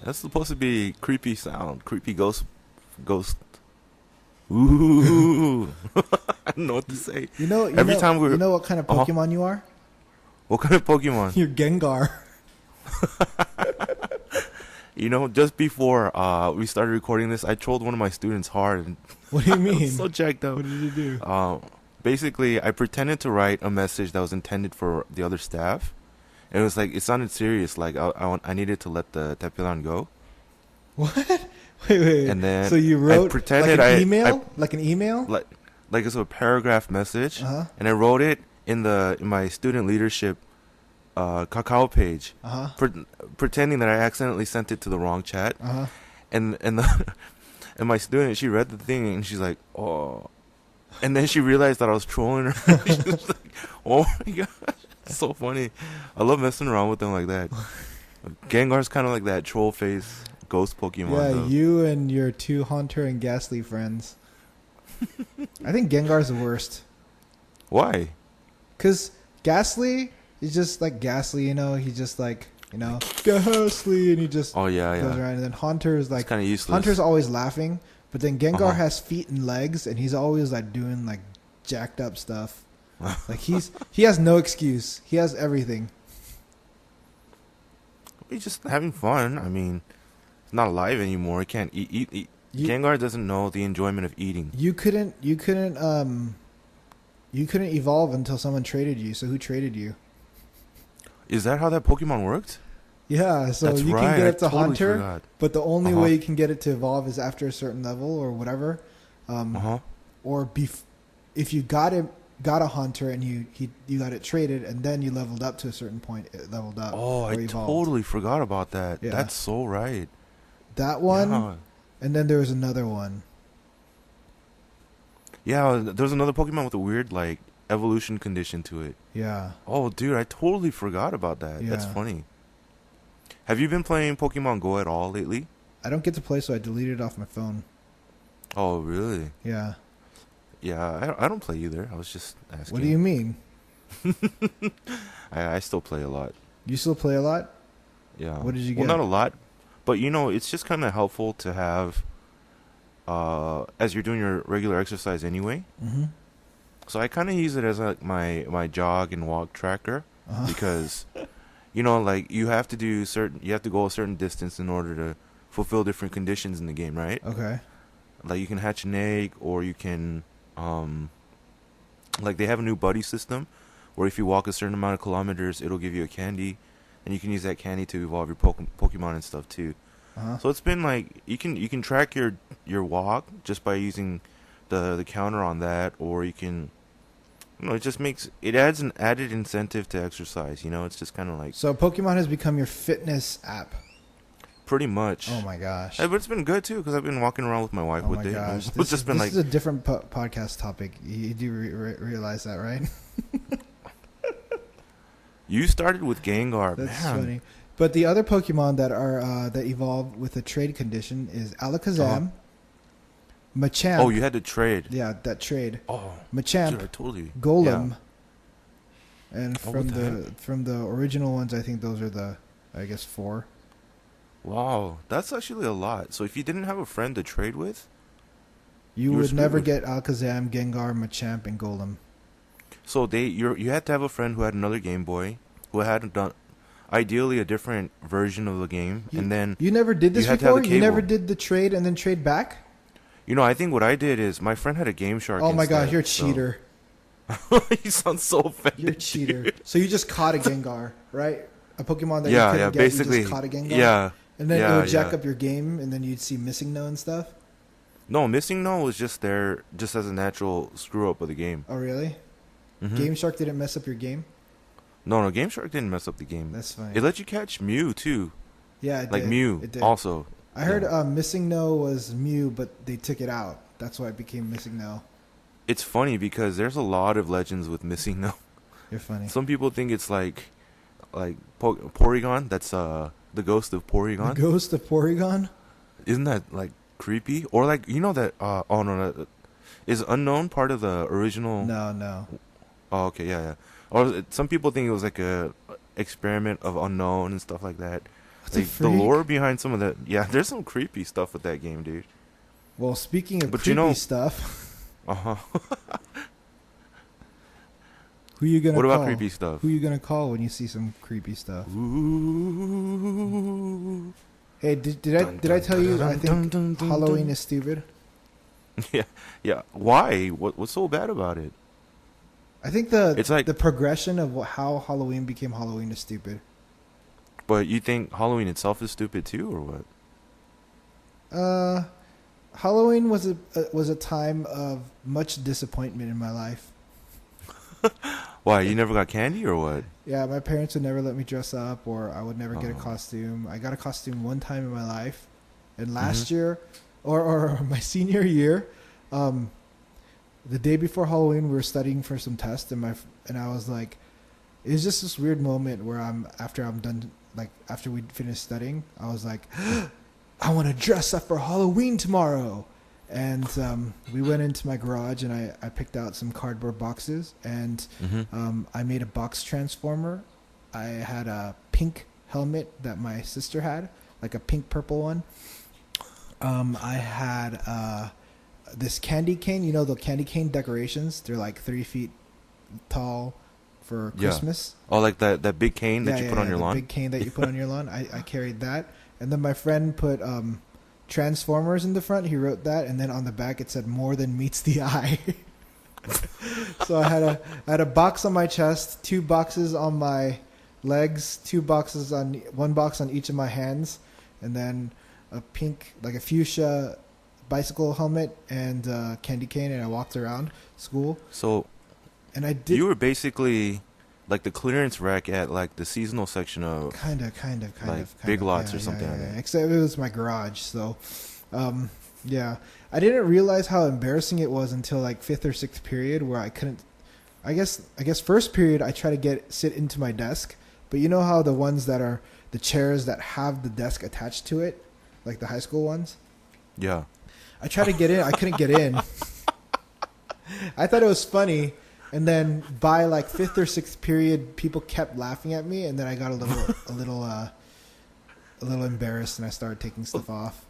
That's supposed to be creepy sound. Creepy ghost. Ooh. I don't know what to say. Every time you know what kind of Pokemon you are? What kind of Pokemon? You're Gengar. Just before we started recording this, I trolled one of my students hard. And What do you mean? I was so jacked up. What did you do? Basically, I pretended to write a message that was intended for the other staff. And it was like, it sounded serious. Like, I needed to let the Tepilan go. What? Wait. And then so you wrote I pretended like an email? Like an email? Like it's a paragraph message. Uh-huh. And I wrote it in my student leadership Kakao page. Uh-huh. Pretending that I accidentally sent it to the wrong chat. Uh-huh. And my student, she read the thing and she's like, oh. And then she realized that I was trolling her. She was like, oh my gosh. It's so funny. I love messing around with them like that. Gengar's kind of like that troll face ghost Pokemon. Yeah, though. you and your two Haunter and Ghastly friends. I think Gengar's the worst. Why? Because Ghastly is just like Ghastly, He's just like, Ghastly, and he just goes around. And then Haunter is like, kind of useless. Haunter's always laughing, but then Gengar has feet and legs, and he's always like doing like jacked up stuff. Like he has no excuse. He has everything. He's just having fun. I mean, he's not alive anymore. He can't eat. Gengar doesn't know the enjoyment of eating. You couldn't evolve until someone traded you. So who traded you? Is that how that Pokemon worked? Yeah, so That's you right. can get it to totally Haunter, forgot. but the only way you can get it to evolve is after a certain level or whatever. Or if you got a Haunter and you got it traded and then you leveled up to a certain point, it leveled up. Oh, I totally forgot about that. Yeah. That's so right. That one, and then there was another one. Yeah, there's another Pokemon with a weird like evolution condition to it. Yeah. Oh, dude, I totally forgot about that. Yeah. That's funny. Have you been playing Pokemon Go at all lately? I don't get to play, so I deleted it off my phone. Oh, really? Yeah. Yeah, I don't play either. I was just asking. What do you mean? I still play a lot. You still play a lot? Yeah. What did you get? Well, not a lot, but it's just kind of helpful to have as you're doing your regular exercise anyway. Mm-hmm. So I kind of use it as like my jog and walk tracker because like you have to go a certain distance in order to fulfill different conditions in the game, right? Okay. Like you can hatch an egg, or you can like they have a new buddy system where if you walk a certain amount of kilometers, it'll give you a candy, and you can use that candy to evolve your Pokemon and stuff too. So it's been like you can track your walk just by using the counter on that, or you can it adds an added incentive to exercise. It's just kind of like, so Pokemon has become your fitness app. Pretty much. Oh my gosh! But it's been good too because I've been walking around with my wife with it. Gosh. This is a different podcast topic. You do realize that, right? You started with Gengar. That's man. Funny. But the other Pokemon that are that evolve with a trade condition is Alakazam, Machamp. Oh, you had to trade. Yeah, that trade. Oh, Machamp. Dude, I told you. Golem. Yeah. And from the original ones, I think those are I guess 4. Wow, that's actually a lot. So if you didn't have a friend to trade with, you would never get Alakazam, Gengar, Machamp, and Golem. So you had to have a friend who had another Game Boy, who had done ideally a different version of the game, and then you never did this before. You never did the trade and then trade back. I think what I did is my friend had a Game Shark. Oh my god, you're a cheater! You sound so offended. You're a cheater. So you just caught a Gengar, right? A Pokemon that you couldn't get. Basically, you just caught a Gengar. Yeah. And then it would jack up your game, and then you'd see Missing No and stuff? No, Missing No was just there just as a natural screw-up of the game. Oh, really? Mm-hmm. Game Shark didn't mess up your game? No, Game Shark didn't mess up the game. That's fine. It let you catch Mew, too. Yeah, it like did. Mew, it did. also. I heard Missing No was Mew, but they took it out. That's why it became Missing No. It's funny because there's a lot of legends with Missing No. You're funny. Some people think it's like Porygon. That's the ghost of Porygon. The ghost of Porygon? Isn't that like creepy? Or like that no, is Unknown part of the original? No. Oh, okay, yeah. Or some people think it was like a experiment of Unknown and stuff like that. Like, the lore behind some of that. Yeah, there's some creepy stuff with that game, dude. Well, speaking of creepy stuff. Uh-huh. Who you gonna call? What about creepy stuff? Who you gonna call when you see some creepy stuff? Ooh. Hey, did I tell you I think Halloween is stupid? Yeah. Why? What's so bad about it? I think it's like the progression of how Halloween became Halloween is stupid. But you think Halloween itself is stupid too, or what? Halloween was a time of much disappointment in my life. Why? You never got candy or what? Yeah, my parents would never let me dress up, or I would never get a costume. I got a costume one time in my life, and last year, or my senior year, the day before Halloween, we were studying for some tests, and I was like, it was just this weird moment where after we finished studying, I was like, I want to dress up for Halloween tomorrow. And we went into my garage, and I picked out some cardboard boxes, and I made a box transformer. I had a pink helmet that my sister had, like a pink purple one. I had this candy cane. You know the candy cane decorations? They're like 3 feet tall for Christmas. Oh, like that big cane that you put on your lawn? Big cane that you put on your lawn. I carried that. And then my friend put Transformers in the front. He wrote that, and then on the back it said "More than meets the eye." So I had a box on my chest, 2 boxes on my legs, 1 box on each of my hands, and then a pink, like a fuchsia bicycle helmet and candy cane, and I walked around school. So, and I did. You were basically like the clearance rack at like the seasonal section of kind of Big Lots or something. Yeah. Except it was my garage, so yeah. I didn't realize how embarrassing it was until like 5th or 6th period, where I couldn't. I guess first period I try to sit into my desk, but you know how the ones that are the chairs that have the desk attached to it, like the high school ones. Yeah. I tried to get in. I couldn't get in. I thought it was funny. And then by like 5th or 6th period, people kept laughing at me, and then I got a little embarrassed, and I started taking stuff off.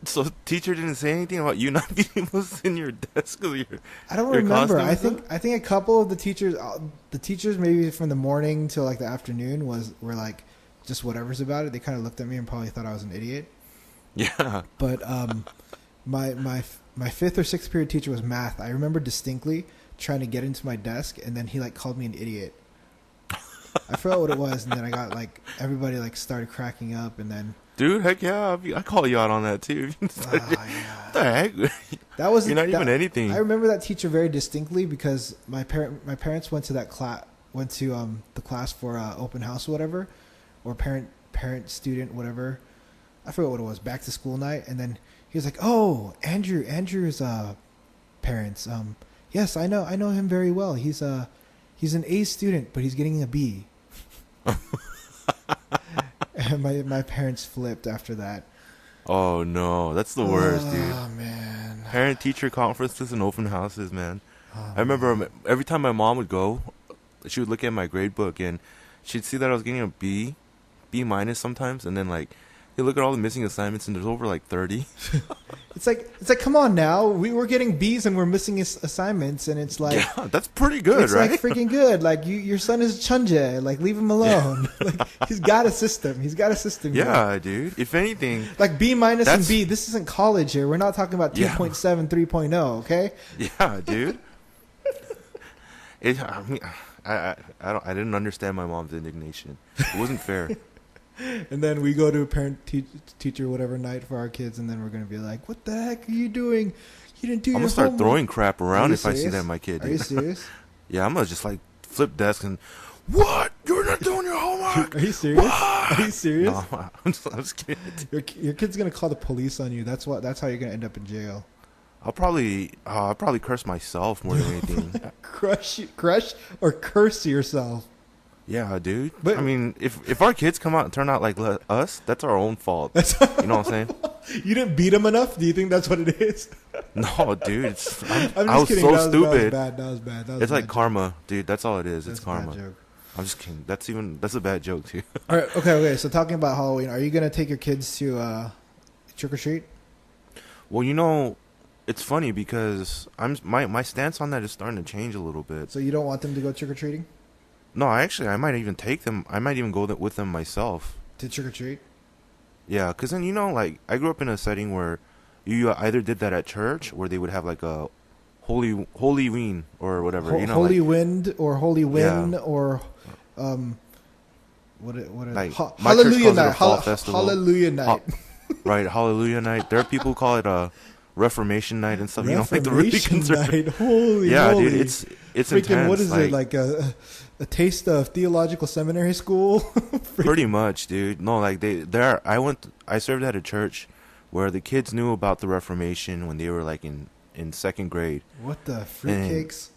So the teacher didn't say anything about you not being able to sit in your desk of your I don't remember. I think a couple of the teachers maybe from the morning till like the afternoon were like just whatever's about it. They kind of looked at me and probably thought I was an idiot. Yeah. But my 5th or 6th period teacher was math. I remember distinctly trying to get into my desk, and then he like called me an idiot. I forgot what it was, and then I got like everybody like started cracking up, and then dude, heck yeah, I call you out on that too. Yeah. The heck? That was you're not even anything. I remember that teacher very distinctly because my parents went to that class, the class for open house or whatever, or parent student whatever. I forgot what it was. Back to school night, and then he was like, "Oh, Andrew's parents. Yes, I know him very well. He's an A student, but he's getting a B." And my parents flipped after that. Oh no, that's the worst, dude. Oh man. Parent-teacher conferences and open houses, man. Oh, I remember every time my mom would go, she would look at my grade book and she'd see that I was getting a B minus sometimes, and then like you look at all the missing assignments, and there's over like 30. It's like, come on now. We're getting B's and we're missing assignments, and it's like, yeah, that's pretty good, it's right? It's like freaking good. Like your son is Chunje. Like leave him alone. Yeah. Like he's got a system. Yeah, here. Dude. If anything, like B minus and B. This isn't college here. We're not talking about 2.7, 3.0. Okay. Yeah, dude. I didn't understand my mom's indignation. It wasn't fair. And then we go to a parent-teacher whatever night for our kids, and then we're going to be like, what the heck are you doing? You didn't do your homework. I'm going to start throwing crap around if I see that in my kid. Are you serious? Yeah, I'm going to just like flip desk and, what? You're not doing your homework? Are you serious? What? Are you serious? No, I'm just kidding. Your kid's going to call the police on you. That's how you're going to end up in jail. I'll probably curse myself more than anything. Crush or curse yourself. Yeah, dude. But I mean, if our kids come out and turn out like us, that's our own fault. You know what I'm saying? You didn't beat them enough? Do you think that's what it is? No, dude. I was kidding. So stupid. That was bad. It's like karma, dude. That's all it is. It's karma. I'm just kidding. That's a bad joke too. All right. Okay. So talking about Halloween, are you gonna take your kids to trick or treat? Well, it's funny because my stance on that is starting to change a little bit. So you don't want them to go trick or treating? No, I might even take them. I might even go with them myself To trick or treat? Yeah, because then like I grew up in a setting where you either did that at church, where they would have like a holy ween or whatever. Holy wind or holy wind Yeah. or what Like, my church Hallelujah calls it a night. fall festival. Hallelujah night. Right, Hallelujah night. There are people who call it a Reformation night and stuff. Like the really Reformation conservative. night. Holy Yeah, moly. dude, it's Freaking intense. what is it, like a taste of theological seminary school? Pretty much, dude. No, like I served at a church where the kids knew about the Reformation when they were like in second grade. What the fruitcakes?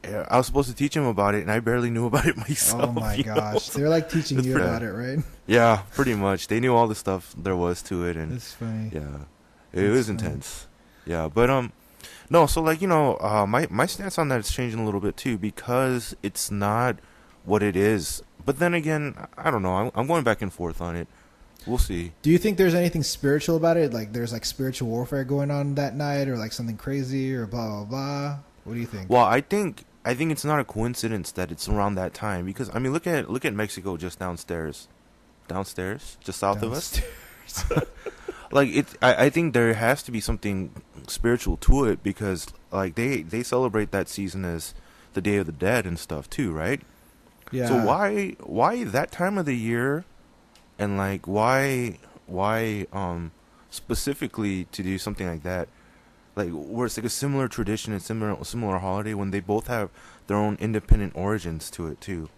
I was supposed to teach them about it, and I barely knew about it myself. Oh my gosh, they're like teaching you about it, right? Yeah, pretty much. They knew all the stuff there was to it, and that's funny. Yeah, it was intense. Yeah, but no. So like my stance on that is changing a little bit too, because it's not what it is. But then again, I don't know. I'm going back and forth on it. We'll see. Do you think there's anything spiritual about it? Like there's like spiritual warfare going on that night, or like something crazy, or blah blah blah? What do you think? Well, I think it's not a coincidence that it's around that time, because I mean look at Mexico just downstairs, just south of us. Like I think there has to be something spiritual to it, because like they celebrate that season as the Day of the Dead and stuff too, right? Yeah. So why that time of the year, and like why specifically to do something like that? Like where it's like a similar tradition and similar holiday, when they both have their own independent origins to it too.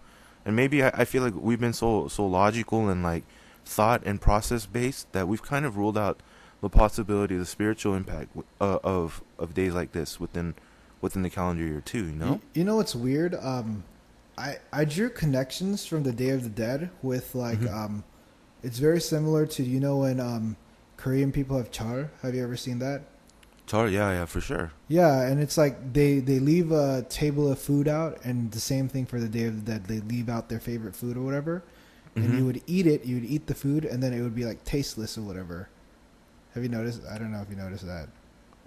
And maybe I feel like we've been so logical and like thought and process based that we've kind of ruled out the possibility of the spiritual impact of days like this within the calendar year too. You know what's weird? I drew connections from the Day of the Dead with like it's very similar to when Korean people have char. Have you ever seen that? Char, yeah, for sure. Yeah, and it's like they leave a table of food out, and the same thing for the Day of the Dead. They leave out their favorite food or whatever, and you would eat it. You would eat the food, and then it would be like tasteless or whatever. Have you noticed? I don't know if you noticed that.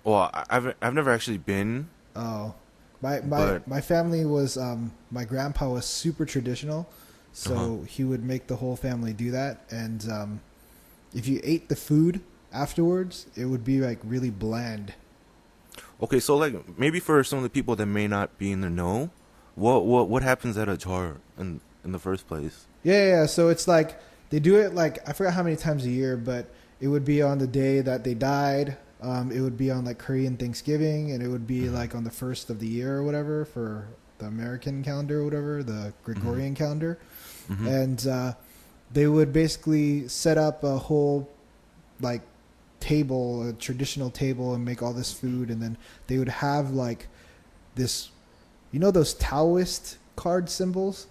Well, I've never actually been. Oh, my family was my grandpa was super traditional, so he would make the whole family do that, and if you ate the food afterwards, it would be like really bland. Okay, so like maybe for some of the people that may not be in the know, what happens at a char in the first place? Yeah. So it's like they do it like I forgot how many times a year, but it would be on the day that they died. It would be on like Korean Thanksgiving, and it would be like on the first of the year or whatever for the American calendar or whatever, the Gregorian calendar. And they would basically set up a whole like table, a traditional table, and make all this food, and then they would have like this, those Taoist card symbols?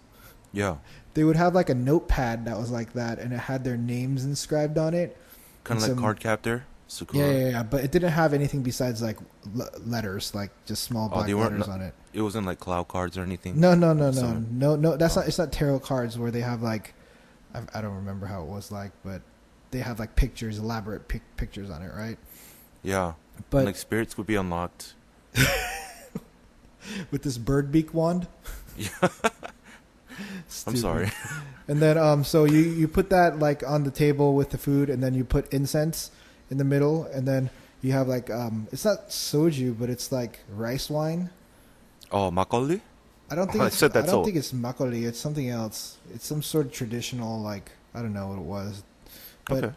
Yeah. They would have like a notepad that was like that, and it had their names inscribed on it. Kind of like card captor? Sakura. Yeah, but it didn't have anything besides like letters, like just small black letters on it. It wasn't like cloud cards or anything? No. That's not. It's not tarot cards where they have like, I don't remember how it was like, but they have like pictures, elaborate pictures on it, right? Yeah, but and like spirits would be unlocked with this bird beak wand. Yeah. I'm sorry. And then so you put that like on the table with the food, and then you put incense in the middle, and then you have like it's not soju, but it's like rice wine. Oh, makgeolli? I don't think think it's makgeolli. It's something else. It's some sort of traditional, like I don't know what it was. But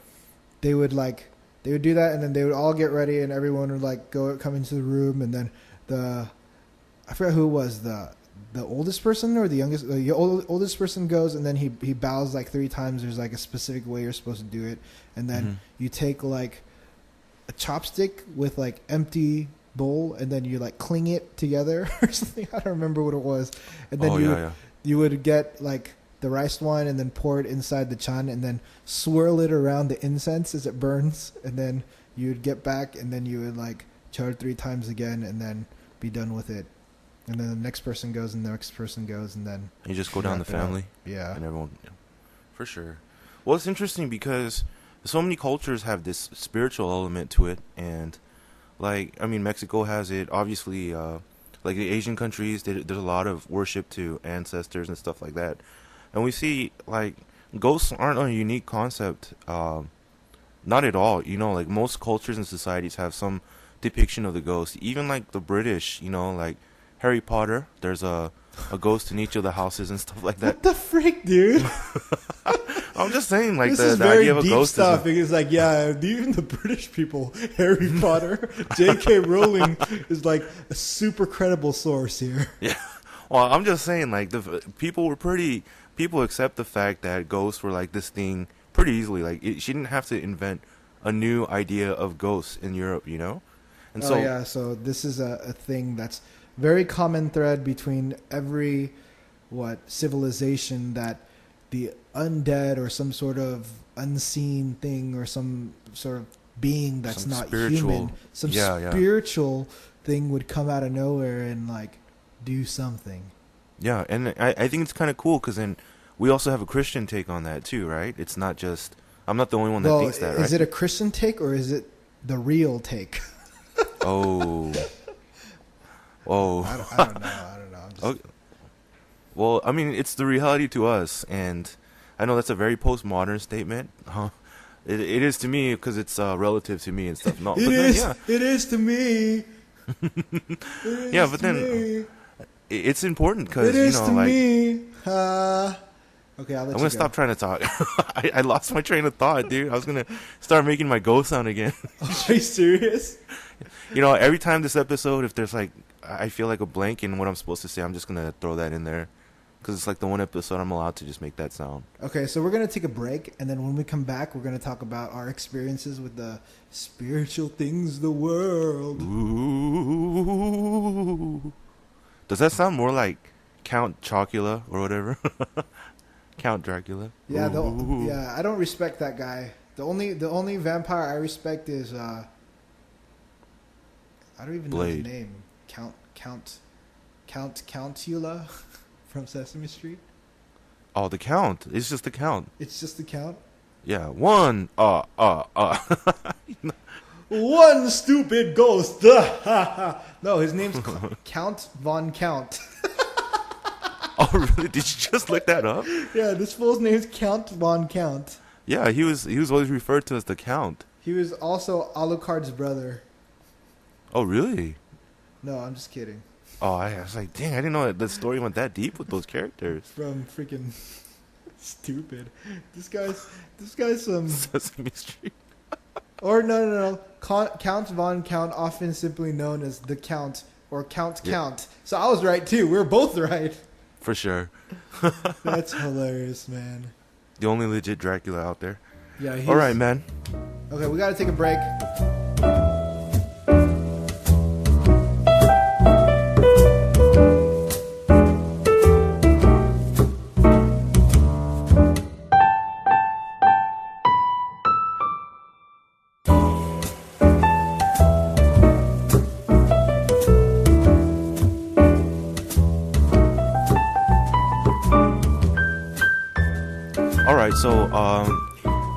they would do that, and then they would all get ready, and everyone would like come into the room, and then I forgot who it was, the oldest person or the youngest. The oldest person goes, and then he bows like 3 times. There's like a specific way you're supposed to do it, and then you take like a chopstick with like empty bowl, and then you like cling it together or something. I don't remember what it was, and then you would get like the rice wine, and then pour it inside the chan, and then swirl it around the incense as it burns, and then you would get back, and then you would like char 3 times again, and then be done with it. And then the next person goes, and the next person goes, and then you just go down the family. Yeah. And everyone, for sure. Well, it's interesting because so many cultures have this spiritual element to it, and like, I mean, Mexico has it. Obviously, like the Asian countries, there's a lot of worship to ancestors and stuff like that. And we see, like, ghosts aren't a unique concept. Not at all. You know, like, most cultures and societies have some depiction of the ghost. Even, like, the British, you know, like, Harry Potter, there's a ghost in each of the houses and stuff like that. What the freak, dude? I'm just saying, like, this the very idea of a deep ghost stuff. It's like, yeah, even the British people, Harry Potter, J.K. Rowling is like a super credible source here. Yeah. Well, I'm just saying, like, the people accept the fact that ghosts were like this thing pretty easily. Like, she didn't have to invent a new idea of ghosts in Europe, you know? And so this is a thing that's very common thread between every civilization, that the undead or some sort of unseen thing or some sort of being that's some not spiritual, human, some spiritual thing would come out of nowhere and like do something. Yeah, and I think it's kind of cool because then we also have a Christian take on that too, right? It's not just, I'm not the only one that thinks that, right? Is it a Christian take or is it the real take? Oh. I don't know. Okay. Well, I mean, it's the reality to us, and I know that's a very postmodern statement. It is to me because it's relative to me and stuff. No, it is to me. Yeah, but then it's important because, you know, like, me. Okay, I'm gonna stop trying to talk. I lost my train of thought, dude. I was gonna start making my ghost sound again. Are you serious? You know, every time this episode, if there's like, I feel like a blank in what I'm supposed to say, I'm just gonna throw that in there. Because it's like the one episode I'm allowed to just make that sound. Okay, so we're going to take a break, and then when we come back, we're going to talk about our experiences with the spiritual things of the world. Ooh. Does that sound more like Count Chocula or whatever? Count Dracula? Yeah, I don't respect that guy. The only vampire I respect is, I don't even know his name. Countula? From Sesame Street? Oh, the Count. It's just the Count. It's just the Count? Yeah. One. One stupid ghost. No, his name's Count Von Count. Oh, really? Did you just look that up? Yeah, this fool's name's Count Von Count. Yeah, he was always referred to as the Count. He was also Alucard's brother. Oh, really? No, I'm just kidding. Oh, I was like, dang, I didn't know that the story went that deep with those characters. From freaking stupid. This guy's some Sesame Street. Or no. Count Von Count, often simply known as the Count or Count. So I was right too. We're both right. For sure. That's hilarious, man. The only legit Dracula out there. Yeah. All right, man. Okay, we got to take a break. So,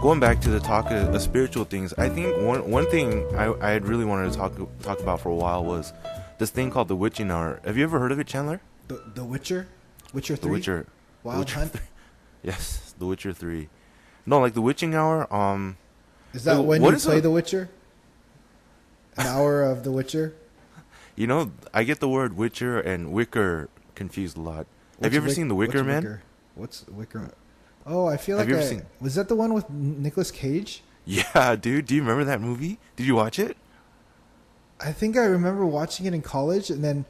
going back to the talk of spiritual things, I think one thing I had really wanted to talk about for a while was this thing called the witching hour. Have you ever heard of it, Chandler? The Witcher? Witcher 3? The Witcher. Wild Hunt? Yes, The Witcher 3. No, like the witching hour. Is that when you play The Witcher? An hour of The Witcher? You know, I get the word Witcher and Wicker confused a lot. Have you ever seen The Wicker Man? What's Wicker? Oh, I feel like was that the one with Nicolas Cage? Yeah, dude. Do you remember that movie? Did you watch it? I think I remember watching it in college, and then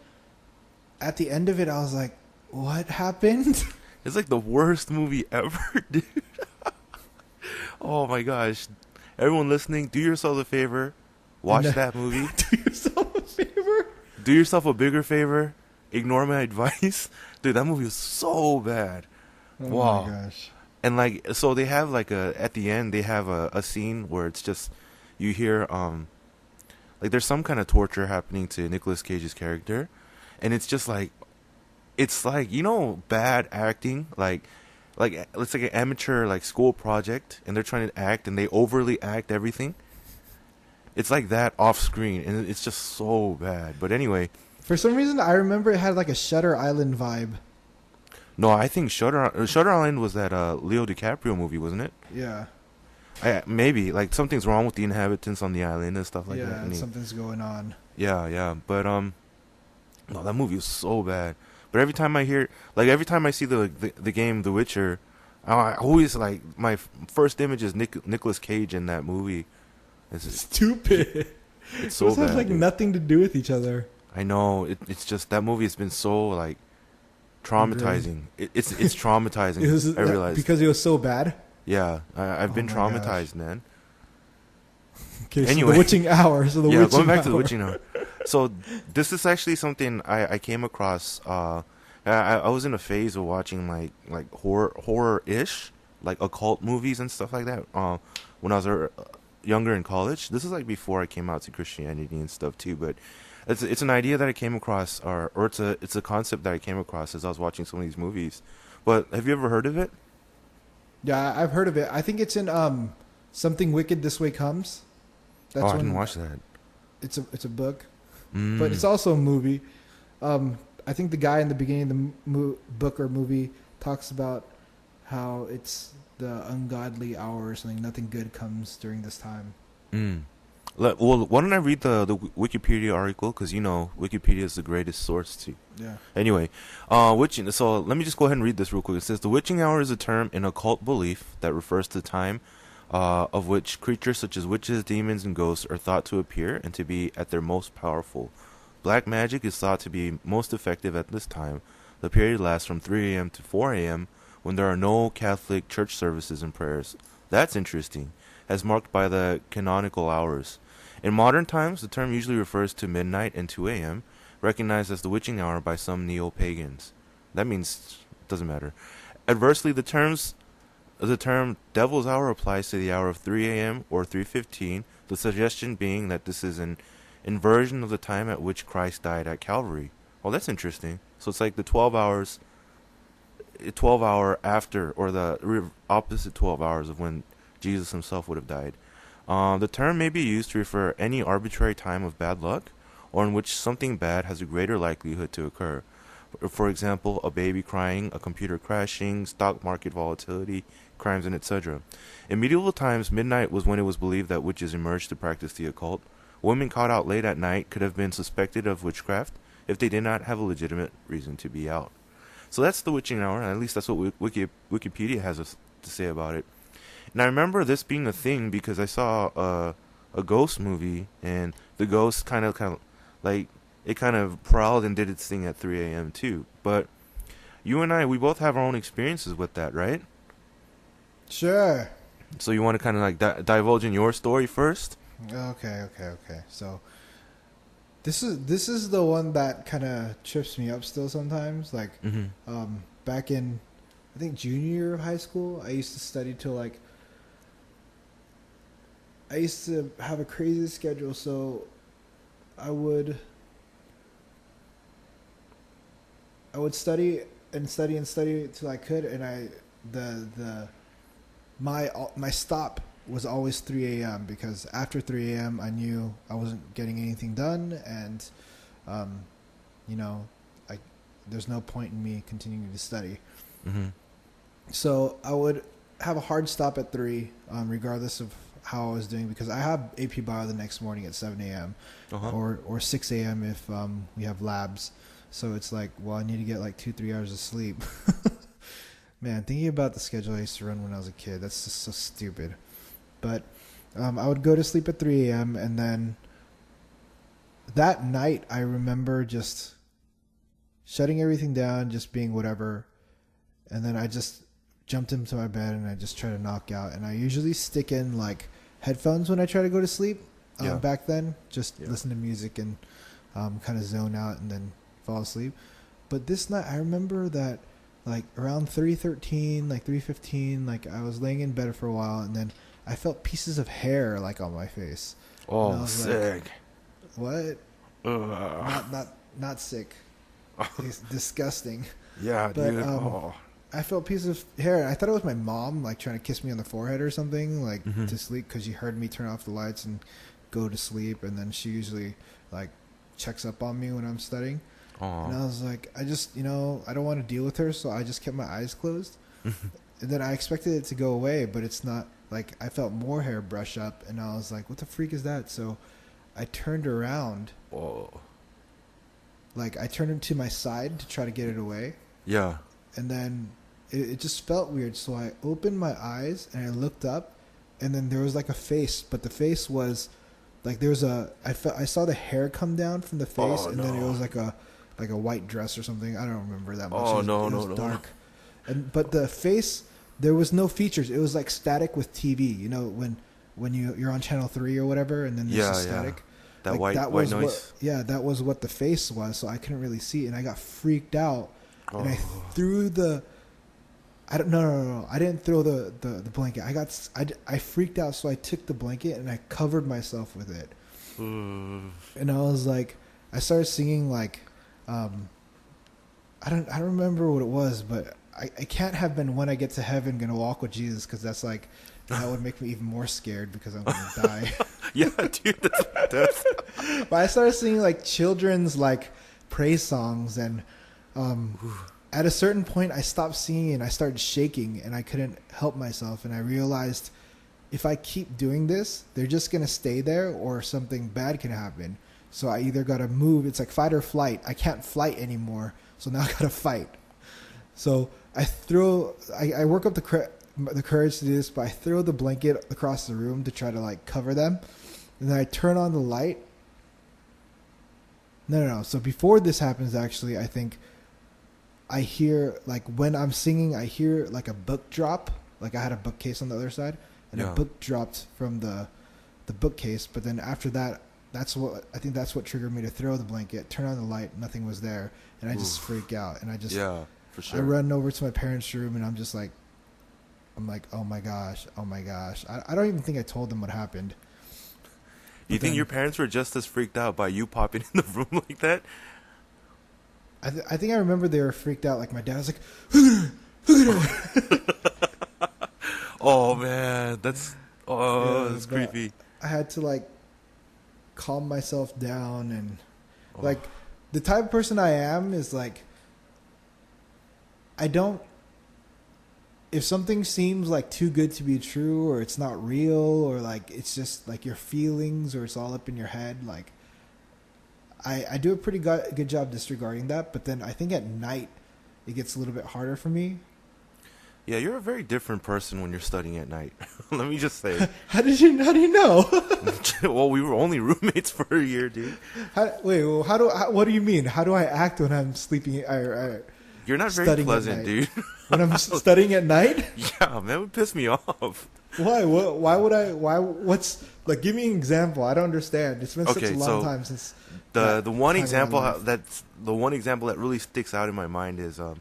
at the end of it, I was like, what happened? It's like the worst movie ever, dude. Oh, my gosh. Everyone listening, do yourself a favor. Watch that movie. Do yourself a favor? Do yourself a bigger favor. Ignore my advice. Dude, that movie was so bad. Oh, wow. My gosh. And like, so they have like at the end they have a scene where it's just, you hear like there's some kind of torture happening to Nicolas Cage's character, and it's just like it's like, bad acting, like it's like an amateur like school project, and they're trying to act, and they overly act everything. It's like that off screen, and it's just so bad. But anyway, For some reason, I remember it had like a Shutter Island vibe. no, I think Shutter Island was that Leo DiCaprio movie, wasn't it? Yeah. Maybe like something's wrong with the inhabitants on the island and stuff like that. Yeah, something's going on. Yeah, but no, that movie was so bad. But every time I hear, like every time I see the game The Witcher, I always like my first image is Nicolas Cage in that movie. It's Stupid. It's so Those bad. have like dude. nothing to do with each other. I know. It's just that movie has been so like traumatizing. It's traumatizing. I realized because it was so bad. Yeah, I've been traumatized, man. Okay, Anyway, so the witching hour. So the yeah, witching going back hour. to the witching hour. So this is actually something I came across. I was in a phase of watching like horror-ish, like occult movies and stuff like that. When I was younger in college. This is like before I came out to Christianity and stuff too. But it's an idea that I came across, or it's a concept that I came across as I was watching some of these movies. But have you ever heard of it? Yeah, I've heard of it. I think it's in Something Wicked This Way Comes. I didn't watch that. It's a book, but it's also a movie. I think the guy in the beginning of the book or movie talks about how it's the ungodly hour or something. Nothing good comes during this time. Well, why don't I read the Wikipedia article? Because, Wikipedia is the greatest source too. Yeah. Anyway, witching. So let me just go ahead and read this real quick. It says, the witching hour is a term in occult belief that refers to the time of which creatures such as witches, demons, and ghosts are thought to appear and to be at their most powerful. Black magic is thought to be most effective at this time. The period lasts from 3 a.m. to 4 a.m. when there are no Catholic church services and prayers. That's interesting, as marked by the canonical hours. In modern times, the term usually refers to midnight and 2 a.m., recognized as the witching hour by some neo-pagans. That means it doesn't matter. Adversely, the term devil's hour applies to the hour of 3 a.m. or 3:15, the suggestion being that this is an inversion of the time at which Christ died at Calvary. Well, that's interesting. So it's like the 12 hour after, or the opposite 12 hours of when Jesus himself would have died. The term may be used to refer any arbitrary time of bad luck, or in which something bad has a greater likelihood to occur. For example, a baby crying, a computer crashing, stock market volatility, crimes, and etc. In medieval times, midnight was when it was believed that witches emerged to practice the occult. Women caught out late at night could have been suspected of witchcraft if they did not have a legitimate reason to be out. So that's the witching hour, and at least that's what Wikipedia has to say about it. And I remember this being a thing because I saw a ghost movie, and the ghost kind of like it kind of prowled and did its thing at 3 a.m. too. But you and I, we both have our own experiences with that, right? Sure. So you want to kind of like divulge in your story first? Okay. So this is the one that kind of trips me up still sometimes. Like back in, I think, junior year of high school, I used to study till like, I used to have a crazy schedule. So I would study till I could, and my stop was always 3 a.m. because after 3 a.m. I knew I wasn't getting anything done, and there's no point in me continuing to study. So I would have a hard stop at 3, regardless of how I was doing, because I have AP Bio the next morning at 7 a.m. Or 6 a.m. if we have labs. So it's like, well, I need to get like 2-3 hours of sleep. Man, thinking about the schedule I used to run when I was a kid, that's just so stupid. But I would go to sleep at 3 a.m. and then that night I remember just shutting everything down, just being whatever. And then I just jumped into my bed and I just tried to knock out. And I usually stick in like headphones when I try to go to sleep. Back then, just listen to music and kind of zone out and then fall asleep. But this night I remember that like around 3:13, like 3:15, like I was laying in bed for a while, and then I felt pieces of hair like on my face. Oh, sick! Like, what? Not sick. It's disgusting. Yeah, But dude. Oh. I felt a piece of hair. I thought it was my mom, like trying to kiss me on the forehead or something, like to sleep, because she heard me turn off the lights and go to sleep, and then she usually like checks up on me when I'm studying. Aww. And I was like, I just, I don't want to deal with her, so I just kept my eyes closed. And then I expected it to go away, but it's not. Like, I felt more hair brush up, and I was like, what the freak is that? So I turned around. Whoa. Like, I turned it to my side to try to get it away. Yeah. And then it just felt weird. So I opened my eyes, and I looked up, and then there was like a face. But the face was, like, I saw the hair come down from the face, and then it was like a white dress or something. I don't remember that much. It was dark. But the face, there was no features. It was like static with TV. You know, when you're on channel 3 or whatever, and then there's a static. That like, white noise. That was what the face was. So I couldn't really see it, and I got freaked out. And I threw the. No. I didn't throw the blanket. I freaked out, so I took the blanket and I covered myself with it. And I was like, I started singing like, I don't remember what it was, but I can't have been When I Get to Heaven Gonna Walk with Jesus, because that's like, that would make me even more scared because I'm gonna die. Yeah, dude, that's. But I started singing like children's like praise songs, and at a certain point I stopped singing and I started shaking, and I couldn't help myself, and I realized if I keep doing this, they're just gonna stay there or something bad can happen. So I either gotta move. It's like fight or flight. I can't flight anymore, so now I gotta fight. So I work up the courage to do this, but I throw the blanket across the room to try to like cover them, and then I turn on the light. No. So before this happens, actually, I think I hear, like, when I'm singing, I hear like a book drop. Like, I had a bookcase on the other side, and a book dropped from the bookcase. But then after that, that's what triggered me to throw the blanket, turn on the light, nothing was there, and I just freak out, and I just for sure. I run over to my parents' room, and I'm like, oh my gosh. I don't even think I told them what happened. You think your parents were just as freaked out by you popping in the room like that? I think I remember they were freaked out. Like, my dad was like, look at her. Oh man, that's creepy. I had to like calm myself down, and like the type of person I am is like, if something seems like too good to be true, or it's not real, or like it's just like your feelings, or it's all up in your head, like I do a pretty good job disregarding that. But then I think at night it gets a little bit harder for me. Yeah, you're a very different person when you're studying at night. Let me just say. How do you know? Well, we were only roommates for a year, dude. What do you mean? How do I act when I'm sleeping? You're not very pleasant, dude. When I'm studying at night? Yeah, man, it would piss me off. Why? Why would I? What's like? Give me an example. I don't understand. It's been such a long time since. The one example that really sticks out in my mind is I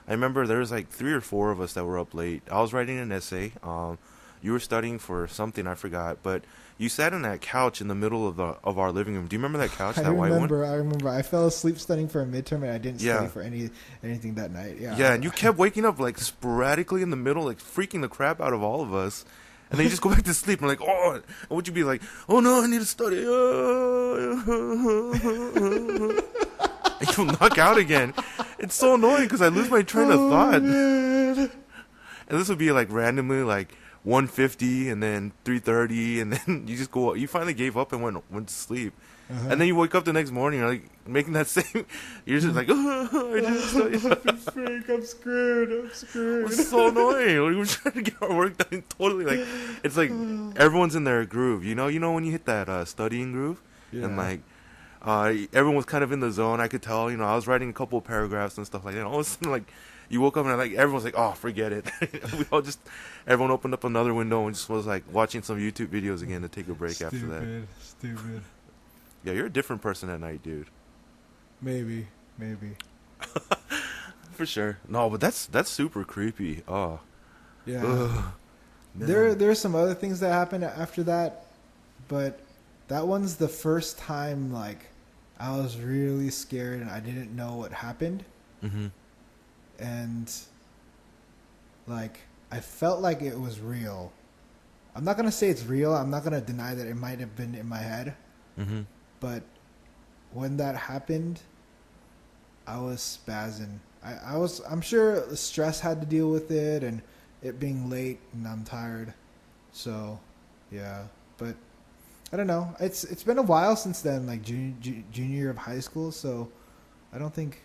remember there was like 3 or 4 of us that were up late. I was writing an essay. You were studying for something, I forgot, but you sat on that couch in the middle of our living room. Do you remember that couch? I remember. I fell asleep studying for a midterm, and I didn't study for anything that night. Yeah, and you kept waking up like sporadically in the middle, like freaking the crap out of all of us. And then you just go back to sleep and like, oh, and would you be like, oh no, I need to study. And you'll knock out again. It's so annoying because I lose my train of thought. Man. And this would be like randomly like 1:50 and then 3:30, and then you finally gave up and went to sleep. And then you wake up the next morning, you're like making that same. You're just like, I didn't study. I'm screwed. It's so annoying. We were trying to get our work done totally like it's like everyone's in their groove. You know when you hit that studying groove, and like everyone was kind of in the zone. I could tell. I was writing a couple of paragraphs and stuff like that. All of a sudden, like you woke up and like everyone's like, oh, forget it. Everyone opened up another window and just was like watching some YouTube videos again to take a break after that. Stupid. Yeah, you're a different person at night, dude. Maybe. For sure. No, but that's super creepy. Oh. Yeah. Ugh, there are some other things that happened after that, but that one's the first time like I was really scared and I didn't know what happened. Mm-hmm. And like I felt like it was real. I'm not gonna say it's real. I'm not gonna deny that it might have been in my head. Mm-hmm. But when that happened, I was spazzing. I'm sure stress had to deal with it and it being late and I'm tired. So, yeah. But I don't know. It's been a while since then, like junior year of high school. So I don't think,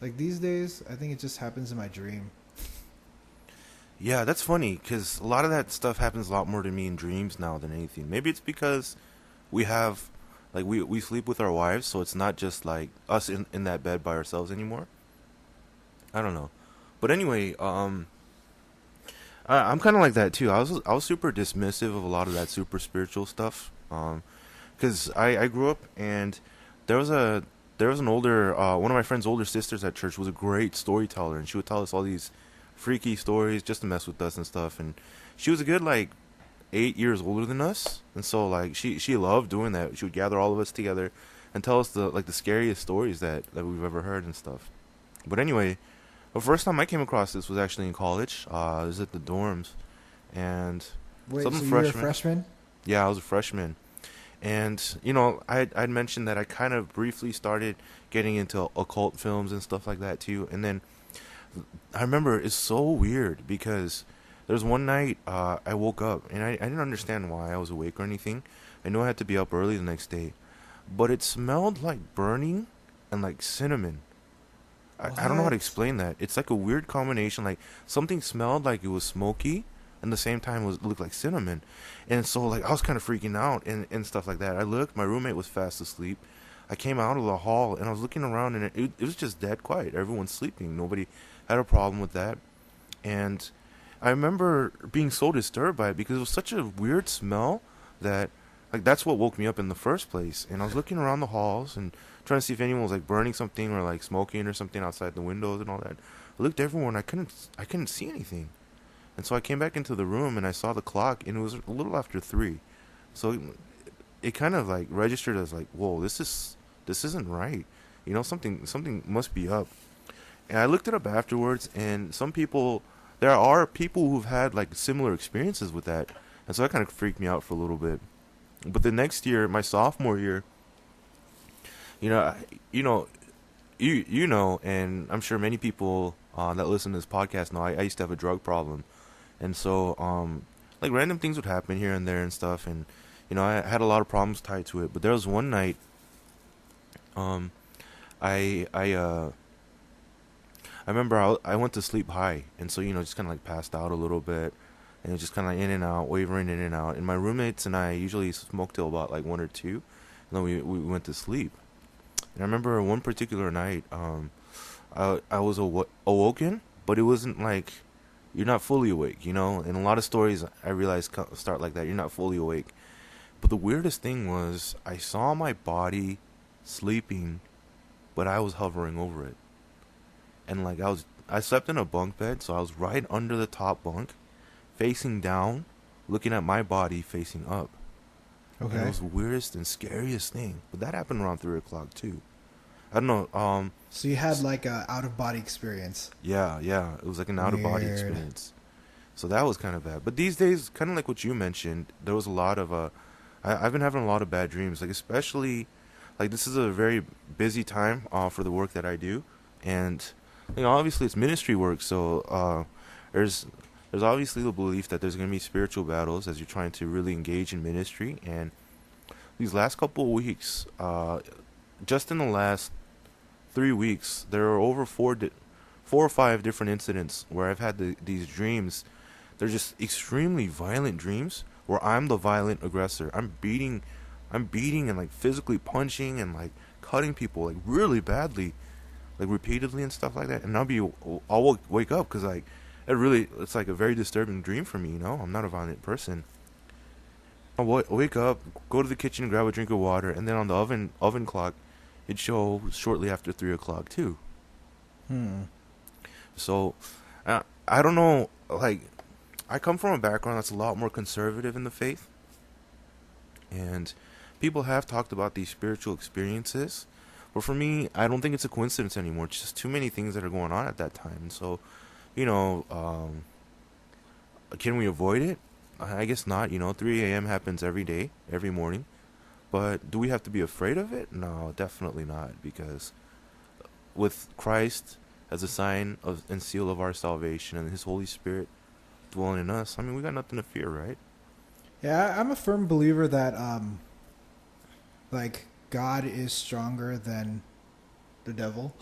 like these days, I think it just happens in my dream. Yeah, that's funny because a lot of that stuff happens a lot more to me in dreams now than anything. Maybe it's because we have, like, we sleep with our wives, so it's not just like us in that bed by ourselves anymore. I don't know, but anyway, I'm kind of like that too. I was super dismissive of a lot of that super spiritual stuff, because I grew up and there was a there was an older one of my friend's older sisters at church was a great storyteller, and she would tell us all these freaky stories just to mess with us and stuff. And she was a good like 8 years older than us, and so like she loved doing that. She would gather all of us together and tell us the scariest stories that we've ever heard and stuff. But anyway, the first time I came across this was actually in college. It was at the dorms, and Wait, some so you were a freshman. freshman? Yeah, I was a freshman, and I'd mentioned that I kind of briefly started getting into occult films and stuff like that too. And then I remember it's so weird because there's one night I woke up and I didn't understand why I was awake or anything. I knew I had to be up early the next day, but it smelled like burning and like cinnamon. I don't know how to What? explain that. It's like a weird combination. Like something smelled like it was smoky, and at the same time was looked like cinnamon. And so like I was kind of freaking out and stuff like that. I looked. My roommate was fast asleep. I came out of the hall and I was looking around, and it was just dead quiet. Everyone's sleeping. Nobody had a problem with that. And I remember being so disturbed by it because it was such a weird smell that like that's what woke me up in the first place. And I was looking around the halls and trying to see if anyone was like burning something or like smoking or something outside the windows and all that. I looked everywhere and I couldn't see anything. And so I came back into the room and I saw the clock and it was a little after 3. So it kind of like registered as like, whoa, this isn't right. Something must be up. And I looked it up afterwards, and there are people who've had like similar experiences with that, and so that kind of freaked me out for a little bit. But the next year, my sophomore year, you know, and I'm sure many people that listen to this podcast know I used to have a drug problem, and so like random things would happen here and there and stuff, and I had a lot of problems tied to it. But there was one night, I remember I went to sleep high, and so just kind of like passed out a little bit, and it just kind of like in and out, wavering in and out. And my roommates and I usually smoke till about like 1 or 2, and then we went to sleep. And I remember one particular night, I was awoken, but it wasn't like you're not fully awake, And a lot of stories I realized start like that. You're not fully awake, but the weirdest thing was I saw my body sleeping, but I was hovering over it. And like I slept in a bunk bed, so I was right under the top bunk, facing down, looking at my body facing up. Okay. And it was the weirdest and scariest thing. But that happened around 3 o'clock too. I don't know. So you had like a out of body experience. Yeah. It was like an out of body experience. So that was kind of bad. But these days, kind of like what you mentioned, there was a lot of I've been having a lot of bad dreams. Like especially, like this is a very busy time for the work that I do, and obviously it's ministry work, so there's obviously the belief that there's going to be spiritual battles as you're trying to really engage in ministry. And these last couple of weeks, just in the last 3 weeks, there are over 4 or 5 different incidents where I've had these dreams. They're just extremely violent dreams where I'm the violent aggressor. I'm beating and like physically punching and like cutting people like really badly, like repeatedly and stuff like that. And I'll wake up because like it's like a very disturbing dream for me. I'm not a violent person. I'll wake up, go to the kitchen, grab a drink of water, and then on the oven clock, it'd show shortly after 3 o'clock too. So I don't know. Like I come from a background that's a lot more conservative in the faith, and people have talked about these spiritual experiences, But for me, I don't think it's a coincidence anymore. It's just too many things that are going on at that time. And so, can we avoid it? I guess not. 3 a.m. happens every day, every morning. But do we have to be afraid of it? No, definitely not. Because with Christ as a sign of and seal of our salvation and His Holy Spirit dwelling in us, I mean, we got nothing to fear, right? Yeah, I'm a firm believer that, God is stronger than the devil.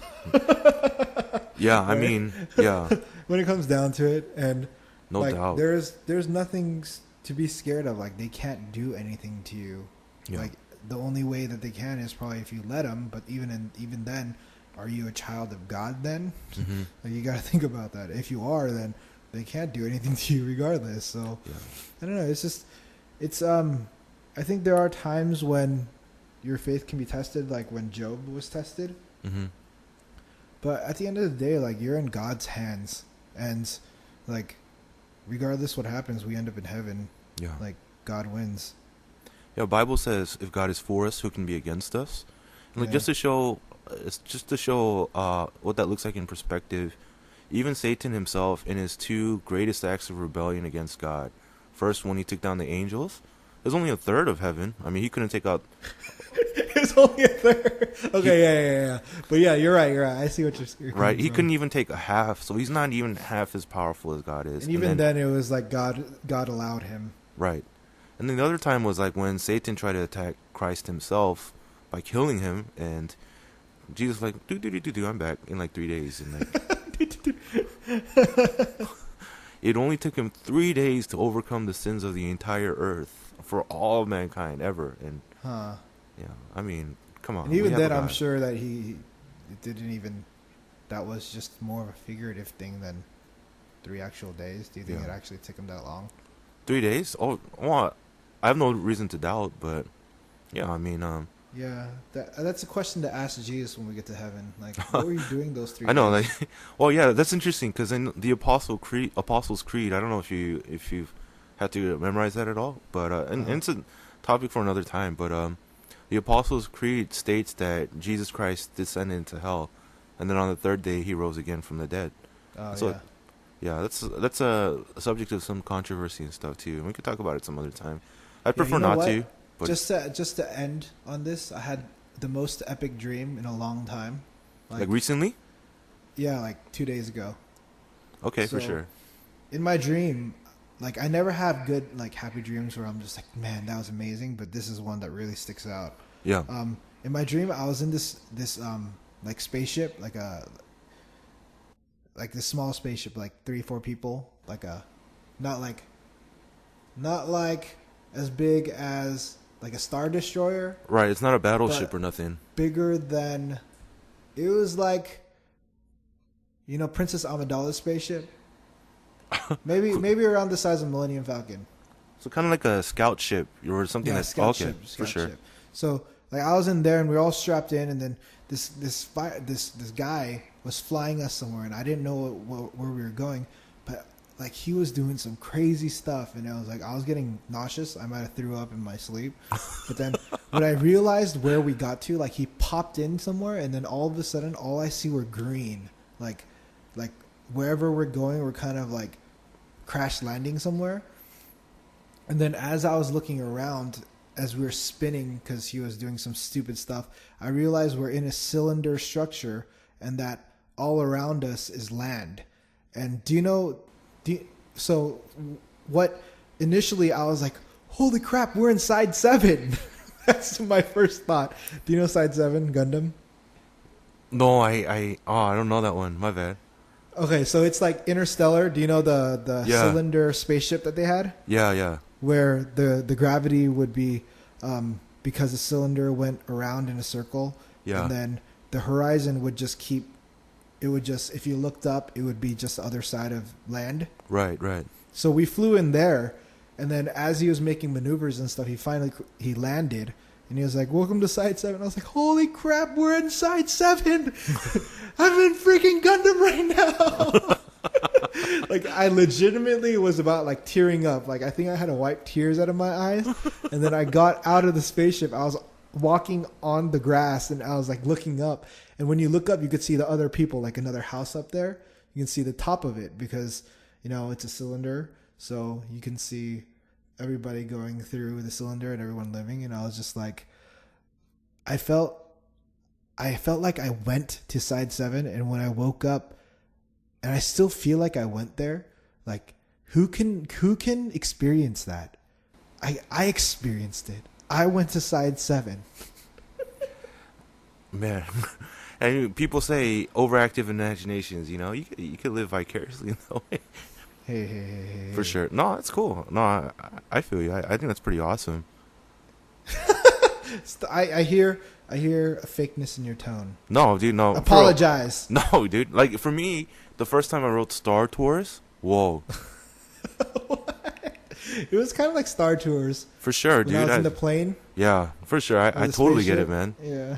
Yeah, I mean, yeah. When it comes down to it, and no doubt, there's nothing to be scared of. Like, they can't do anything to you. Yeah. Like, the only way that they can is probably if you let them. But even then, are you a child of God then? Mm-hmm. Like, you got to think about that. If you are, then they can't do anything to you regardless. So yeah. I don't know. It's I think there are times when your faith can be tested, like when Job was tested. Mm-hmm. But at the end of the day, like, you're in God's hands, and like, regardless what happens, we end up in heaven. Yeah. Like, God wins. Yeah, Bible says, if God is for us, who can be against us? And like, just to show what that looks like in perspective, even Satan himself, in his two greatest acts of rebellion against God, first when he took down the angels, it was only a third of heaven. I mean, he couldn't take out... It's only a third. Okay, yeah. But yeah, you're right. I see what you're right, he couldn't even take a half, so he's not even half as powerful as God is. And even then, it was like God allowed him. Right. And then the other time was like when Satan tried to attack Christ himself by killing him, and Jesus was like, I'm back in like 3 days. And like, it only took him 3 days to overcome the sins of the entire earth for all mankind ever. And yeah, I mean, come on. And even then, I'm sure that he didn't even. That was just more of a figurative thing than 3 actual days. Do you think it actually took him that long? 3 days? Oh, well, I have no reason to doubt, but yeah, I mean, yeah, that's a question to ask Jesus when we get to heaven. Like, what were you doing those 3 days? I know, like, well, yeah, that's interesting because in the Apostles' Creed, I don't know if you've had to memorize that at all, but and it's a topic for another time. But the Apostles' Creed states that Jesus Christ descended into hell, and then on the third day he rose again from the dead. So, yeah. Yeah, that's a subject of some controversy and stuff too. And we could talk about it some other time. I'd prefer not to. But just to end on this, I had the most epic dream in a long time. Like recently? Yeah, like 2 days ago. Okay, so, for sure. In my dream, like, I never have good, like, happy dreams where I'm just like, man, that was amazing. But this is one that really sticks out. Yeah. In my dream, I was in this like spaceship, like this small spaceship, like 3-4 people, like not like as big as like a Star Destroyer. Right, it's not a battleship or nothing. Bigger than, it was like, Princess Amidala's spaceship. Maybe around the size of Millennium Falcon. So kind of like a scout ship or something. Yeah, scout ship, for sure. Ship. So like, I was in there and we were all strapped in, and then this guy was flying us somewhere, and I didn't know where we were going, but like, he was doing some crazy stuff, and I was getting nauseous. I might have threw up in my sleep. But then when I realized where we got to, like, he popped in somewhere, and then all of a sudden, all I see were green. Like wherever we're going, we're kind of like crash landing somewhere. And then as I was looking around, as we were spinning, because he was doing some stupid stuff, I realized we're in a cylinder structure, and that all around us is land. And so what initially I was like, holy crap, we're in Side 7. That's my first thought. Do you know Side 7, Gundam? No, I don't know that one. My bad. Okay, so it's like Interstellar. Do you know the cylinder spaceship that they had? Yeah. Where the gravity would be, because the cylinder went around in a circle. Yeah. And then the horizon would just keep, if you looked up, it would be just the other side of land. Right. So we flew in there, and then as he was making maneuvers and stuff, he landed, and he was like, welcome to Side 7. I was like, holy crap, we're in Side 7. I'm in freaking Gundam right now. Like, I legitimately was about like tearing up. Like, I think I had to wipe tears out of my eyes. And then I got out of the spaceship. I was walking on the grass, and I was like looking up. And when you look up, you could see the other people, like another house up there. You can see the top of it because, you know, it's a cylinder. So you can see everybody going through the cylinder and everyone living. And I was just like, I felt like I went to side 7. And when I woke up, and I still feel like I went there, like who can experience that? I experienced it. I went to side 7. Man. And people say overactive imaginations, you know, you could live vicariously in that way. Hey. For sure. No, it's cool. No, I feel you. I think that's pretty awesome. I hear a fakeness in your tone. No, dude, no. Apologize. No, dude. Like, for me, the first time I wrote Star Tours, whoa. It was kind of like Star Tours. For sure, dude. When I was in the plane. Yeah, for sure. I totally get it, man. Yeah.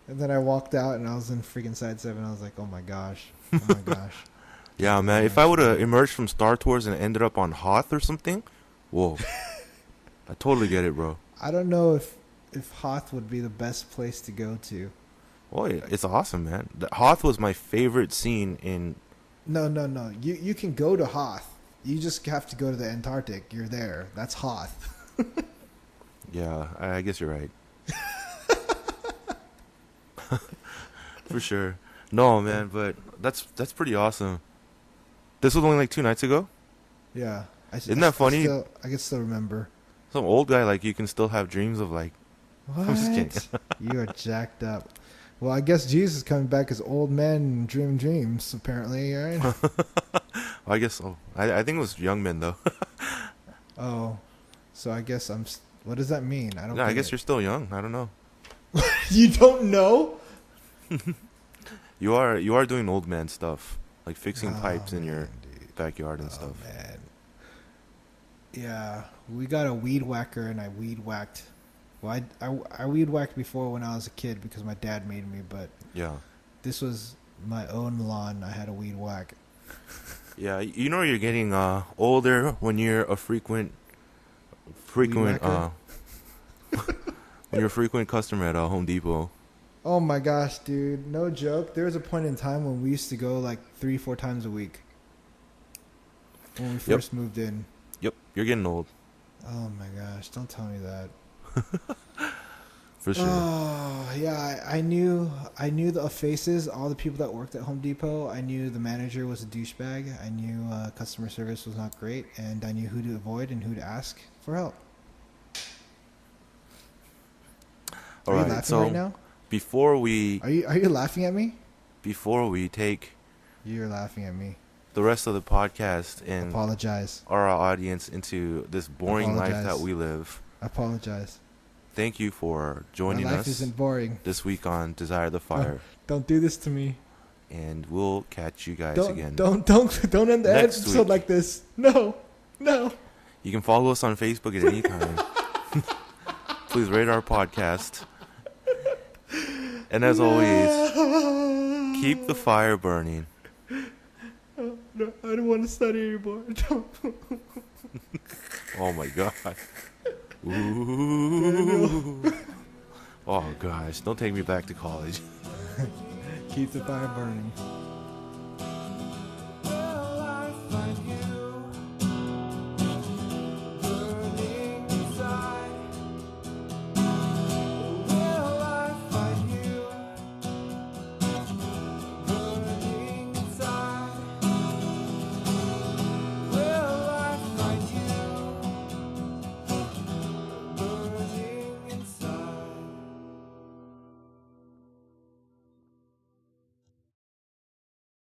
And then I walked out and I was in freaking side 7. I was like, oh my gosh. Oh my gosh. Yeah, man. If I would have emerged from Star Tours and ended up on Hoth or something, whoa. I totally get it, bro. I don't know if Hoth would be the best place to go to. Oh, yeah, it's awesome, man. Hoth was my favorite scene in... No. You can go to Hoth. You just have to go to the Antarctic. You're there. That's Hoth. Yeah, I guess you're right. For sure. No, man, but that's pretty awesome. This was only like 2 nights ago? Yeah. Isn't that funny? I can still remember. Some old guy like you can still have dreams of like... What? I'm just kidding. You are jacked up. Well, I guess Jesus is coming back as old men and dream dreams, apparently, right? I guess so. I think it was young men, though. Oh. So I guess what does that mean? I don't know. I guess you're still young. I don't know. You don't know? You are doing old man stuff. Like fixing pipes in your backyard and stuff. Oh, man. Yeah. We got a weed whacker and I weed whacked. Well, I weed whacked before when I was a kid because my dad made me, but yeah, this was my own lawn. I had a weed whack. Yeah, you know you're getting older when you're a frequent when you're a frequent customer at Home Depot. Oh my gosh, dude. No joke. There was a point in time when we used to go like 3-4 times a week. When we first moved in. Yep, you're getting old. Oh my gosh, don't tell me that. For sure. Oh, yeah, I knew the faces, all the people that worked at Home Depot. I knew the manager was a douchebag. I knew customer service was not great, and I knew who to avoid and who to ask for help. Are you laughing right now? Before we... Are you laughing at me? Before we take... You're laughing at me. The rest of the podcast and... Apologize. Our audience into this boring life that we live. Apologize. Thank you for joining us. My life isn't boring. This week on Desire the Fire. Don't do this to me. And we'll catch you guys again. Don't end the episode like this. No. You can follow us on Facebook at any time. Please rate our podcast. And as always, keep the fire burning. No, I don't want to study anymore. Oh my god. Ooh. Oh gosh, don't take me back to college. Keep the fire burning. Well, I find